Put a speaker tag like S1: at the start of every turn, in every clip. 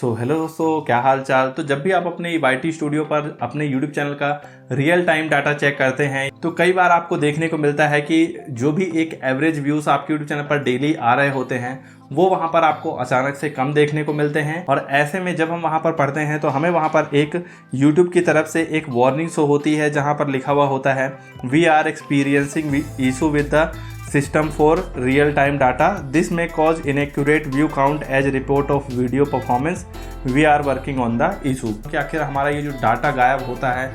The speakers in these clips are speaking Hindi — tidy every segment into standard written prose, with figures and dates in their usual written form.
S1: हेलो दोस्तों, क्या हाल चाल। तो जब भी आप अपने वाईटी स्टूडियो पर अपने यूट्यूब चैनल का रियल टाइम डाटा चेक करते हैं तो कई बार आपको देखने को मिलता है कि जो भी एक एवरेज व्यूज़ आपके यूट्यूब चैनल पर डेली आ रहे होते हैं वो वहाँ पर आपको अचानक से कम देखने को मिलते हैं। और ऐसे में जब हम वहाँ पर पढ़ते हैं तो हमें वहाँ पर एक यूट्यूब की तरफ से एक वार्निंग शो होती है जहाँ पर लिखा हुआ होता है we are experiencing issue with the system for real time data. This may cause inaccurate view count as report of video performance. We are working on the issue. कि आखिर हमारा ये जो डाटा गायब होता है,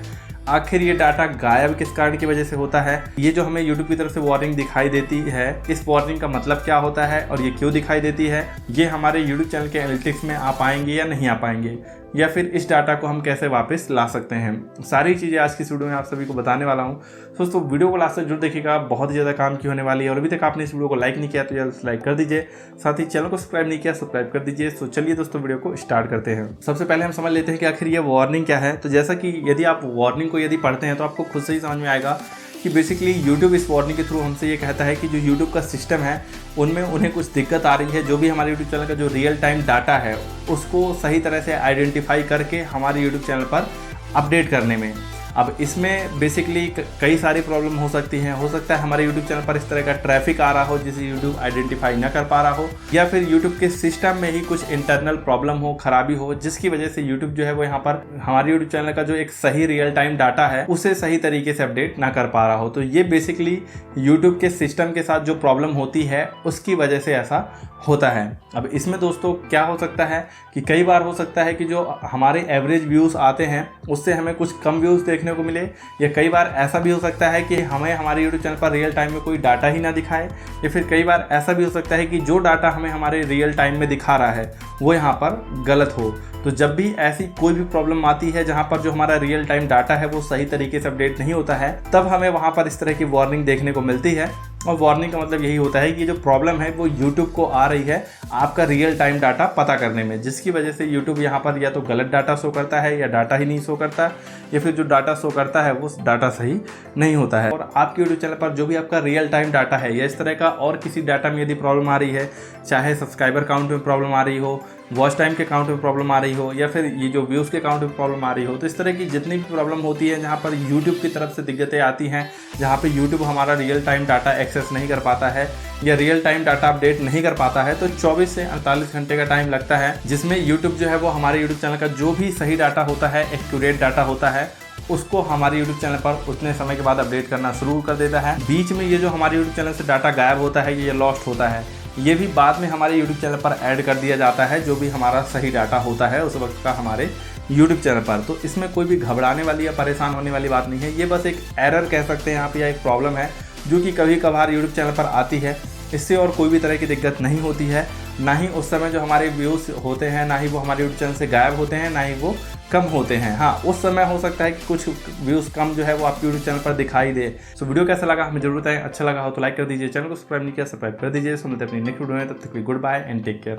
S1: आखिर ये डाटा गायब किस कारण की वजह से होता है। ये जो हमें YouTube की तरफ से वार्निंग दिखाई देती है, इस वार्निंग का मतलब क्या होता है और ये क्यों दिखाई देती है, ये हमारे YouTube चैनल के एनालिटिक्स में आ पाएंगे या नहीं आ पाएंगे, या फिर इस डाटा को हम कैसे वापस ला सकते हैं। सारी चीज़ें आज की इस वीडियो में आप सभी को बताने वाला हूँ। दोस्तों वीडियो को लास्ट तक जरूर देखिएगा, बहुत ही ज़्यादा काम की होने वाली है। और अभी तक आपने इस वीडियो को लाइक नहीं किया तो जल्द से लाइक कर दीजिए, साथ ही चैनल को सब्सक्राइब नहीं किया सब्सक्राइब कर दीजिए। तो चलिए दोस्तों वीडियो को स्टार्ट करते हैं। सबसे पहले हम समझ लेते हैं कि आखिर ये वार्निंग क्या है। तो जैसा कि यदि आप वार्निंग को पढ़ते हैं तो आपको खुद से ही समझ में आएगा कि बेसिकली YouTube इस वार्निंग के थ्रू हमसे ये कहता है कि जो YouTube का सिस्टम है उनमें उन्हें कुछ दिक्कत आ रही है। जो भी हमारे YouTube चैनल का जो रियल टाइम डाटा है उसको सही तरह से आइडेंटिफाई करके हमारे YouTube चैनल पर अपडेट करने में। अब इसमें बेसिकली कई सारी प्रॉब्लम हो सकती हैं। हो सकता है हमारे YouTube चैनल पर इस तरह का ट्रैफिक आ रहा हो जिसे YouTube आइडेंटिफाई ना कर पा रहा हो, या फिर YouTube के सिस्टम में ही कुछ इंटरनल प्रॉब्लम हो, खराबी हो, जिसकी वजह से YouTube जो है वो यहाँ पर हमारे YouTube चैनल का जो एक सही रियल टाइम डाटा है उसे सही तरीके से अपडेट ना कर पा रहा हो। तो ये बेसिकली YouTube के सिस्टम के साथ जो प्रॉब्लम होती है उसकी वजह से ऐसा होता है। अब इसमें दोस्तों क्या हो सकता है कि कई बार हो सकता है कि जो हमारे एवरेज व्यूज़ आते हैं उससे हमें कुछ कम व्यूज़ देखने को मिले, या कई बार ऐसा भी हो सकता है कि हमें हमारे यूट्यूब चैनल पर रियल टाइम में कोई डाटा ही ना दिखाए, या फिर कई बार ऐसा भी हो सकता है कि जो डाटा हमें हमारे रियल टाइम में दिखा रहा है वो यहाँ पर गलत हो। तो जब भी ऐसी कोई भी प्रॉब्लम आती है जहाँ पर जो हमारा रियल टाइम डाटा है वो सही तरीके से अपडेट नहीं होता है, तब हमें वहाँ पर इस तरह की वार्निंग देखने को मिलती है। और वार्निंग का मतलब यही होता है कि जो प्रॉब्लम है वो YouTube को आ रही है आपका रियल टाइम डाटा पता करने में, जिसकी वजह से YouTube यहाँ पर या तो गलत डाटा शो करता है या डाटा ही नहीं शो करता, या फिर जो डाटा शो करता है वो डाटा सही नहीं होता है। और आपके YouTube चैनल पर जो भी आपका रियल टाइम डाटा है या इस तरह का और किसी डाटा में यदि प्रॉब्लम आ रही है, चाहे सब्सक्राइबर काउंट में प्रॉब्लम आ रही हो, वॉच टाइम के काउंट में प्रॉब्लम आ रही हो, या फिर ये जो व्यूज़ के काउंट में प्रॉब्लम आ रही हो, तो इस तरह की जितनी भी प्रॉब्लम होती है जहाँ पर YouTube की तरफ से दिक्कतें आती हैं, जहाँ पे YouTube हमारा रियल टाइम डाटा एक्सेस नहीं कर पाता है या रियल टाइम डाटा अपडेट नहीं कर पाता है, तो 24 से 48 घंटे का टाइम लगता है, जिसमें YouTube जो है वो हमारे YouTube चैनल का जो भी सही डाटा होता है, एक्यूरेट डाटा होता है, उसको हमारे YouTube चैनल पर उतने समय के बाद अपडेट करना शुरू कर देता है। बीच में ये जो हमारे YouTube चैनल से डाटा गायब होता है, ये लॉस्ट होता है, ये भी बाद में हमारे YouTube चैनल पर ऐड कर दिया जाता है, जो भी हमारा सही डाटा होता है उस वक्त का हमारे YouTube चैनल पर। तो इसमें कोई भी घबराने वाली या परेशान होने वाली बात नहीं है, ये बस एक एरर कह सकते हैं यहाँ पे, या एक प्रॉब्लम है जो कि कभी कभार YouTube चैनल पर आती है। इससे और कोई भी तरह की दिक्कत नहीं होती है, ना ही उस समय जो हमारे व्यूज़ होते हैं ना ही वो हमारे YouTube चैनल से गायब होते हैं, ना ही वो कम होते हैं। हाँ, उस समय हो सकता है कि कुछ व्यूज़ कम जो है वो आपके YouTube चैनल पर दिखाई दे। सो वीडियो कैसा लगा हमें जरूर बताएं, अच्छा लगा हो तो लाइक कर दीजिए, चैनल को सब्सक्राइब नहीं किया सब्सक्राइब कर दीजिए। सुनते अपनी नेक्स्ट वीडियो में, तब तक goodbye and take care.